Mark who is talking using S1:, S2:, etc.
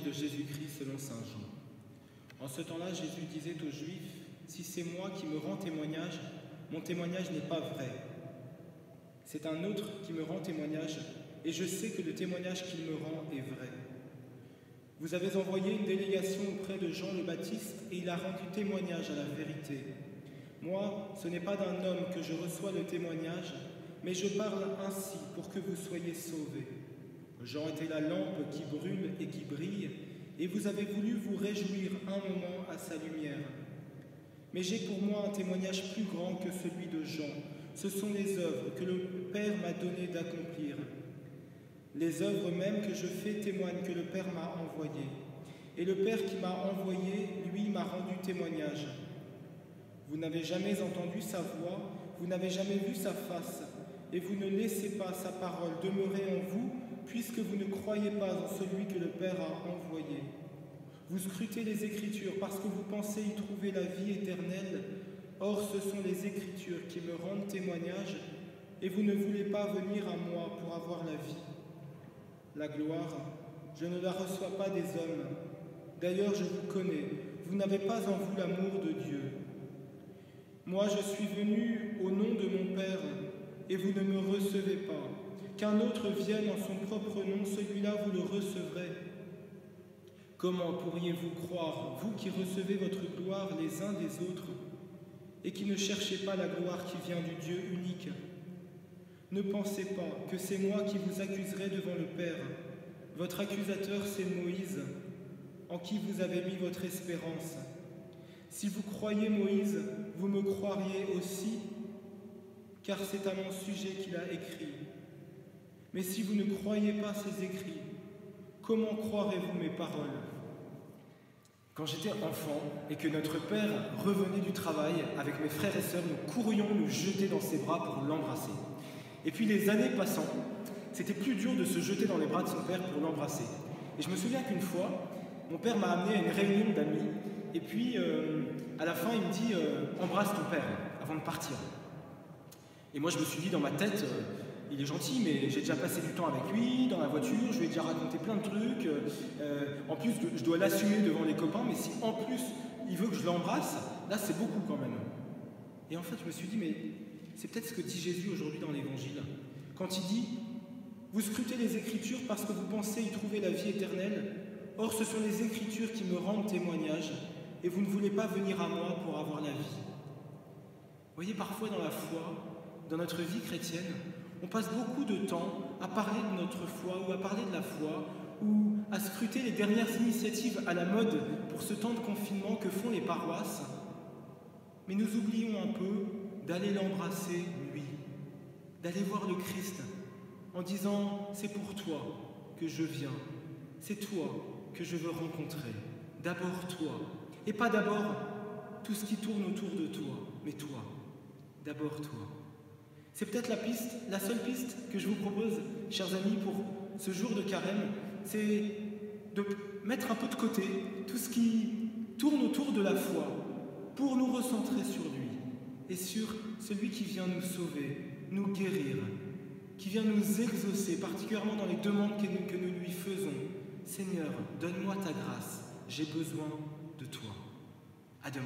S1: Évangile de Jésus-Christ selon saint Jean. En ce temps-là, Jésus disait aux Juifs, « Si c'est moi qui me rends témoignage, mon témoignage n'est pas vrai. C'est un autre qui me rend témoignage, et je sais que le témoignage qu'il me rend est vrai. Vous avez envoyé une délégation auprès de Jean le Baptiste, et il a rendu témoignage à la vérité. Moi, ce n'est pas d'un homme que je reçois le témoignage, mais je parle ainsi pour que vous soyez sauvés. Jean était la lampe qui brûle et qui brille, et vous avez voulu vous réjouir un moment à sa lumière. Mais j'ai pour moi un témoignage plus grand que celui de Jean. Ce sont les œuvres que le Père m'a donné d'accomplir. Les œuvres même que je fais témoignent que le Père m'a envoyé. Et le Père qui m'a envoyé, lui, m'a rendu témoignage. Vous n'avez jamais entendu sa voix, vous n'avez jamais vu sa face, et vous ne laissez pas sa parole demeurer en vous, puisque vous ne croyez pas en celui que le Père a envoyé. Vous scrutez les Écritures parce que vous pensez y trouver la vie éternelle. Or, ce sont les Écritures qui me rendent témoignage, et vous ne voulez pas venir à moi pour avoir la vie. La gloire, je ne la reçois pas des hommes. D'ailleurs, je vous connais, vous n'avez pas en vous l'amour de Dieu. Moi, je suis venu au nom de mon Père, et vous ne me recevez pas. Qu'un autre vienne en son propre nom, celui-là vous le recevrez. Comment pourriez-vous croire, vous qui recevez votre gloire les uns des autres, et qui ne cherchez pas la gloire qui vient du Dieu unique? Ne pensez pas que c'est moi qui vous accuserai devant le Père. Votre accusateur, c'est Moïse, en qui vous avez mis votre espérance. Si vous croyez Moïse, vous me croiriez aussi, car c'est à mon sujet qu'il a écrit. Mais si vous ne croyez pas ces écrits, comment croirez-vous mes paroles?
S2: Quand j'étais enfant et que notre père revenait du travail, avec mes frères et sœurs, nous courions nous jeter dans ses bras pour l'embrasser. Et puis les années passant, c'était plus dur de se jeter dans les bras de son père pour l'embrasser. Et je me souviens qu'une fois, mon père m'a amené à une réunion d'amis, et puis à la fin il me dit « Embrasse ton père avant de partir ». Et moi je me suis dit dans ma tête il est gentil, mais j'ai déjà passé du temps avec lui, dans la voiture, je lui ai déjà raconté plein de trucs. En plus, je dois l'assumer devant les copains, mais si en plus il veut que je l'embrasse, là c'est beaucoup quand même. Et en fait, je me suis dit, mais c'est peut-être ce que dit Jésus aujourd'hui dans l'Évangile. Quand il dit, vous scrutez les Écritures parce que vous pensez y trouver la vie éternelle. Or, ce sont les Écritures qui me rendent témoignage, et vous ne voulez pas venir à moi pour avoir la vie. Vous voyez, parfois dans la foi, dans notre vie chrétienne, on passe beaucoup de temps à parler de notre foi ou à parler de la foi ou à scruter les dernières initiatives à la mode pour ce temps de confinement que font les paroisses. Mais nous oublions un peu d'aller l'embrasser, lui, d'aller voir le Christ en disant « c'est pour toi que je viens, c'est toi que je veux rencontrer, d'abord toi, et pas d'abord tout ce qui tourne autour de toi, mais toi, d'abord toi ». C'est peut-être la seule piste que je vous propose, chers amis, pour ce jour de carême, c'est de mettre un peu de côté tout ce qui tourne autour de la foi pour nous recentrer sur lui et sur celui qui vient nous sauver, nous guérir, qui vient nous exaucer, particulièrement dans les demandes que nous lui faisons. Seigneur, donne-moi ta grâce, j'ai besoin de toi. À demain.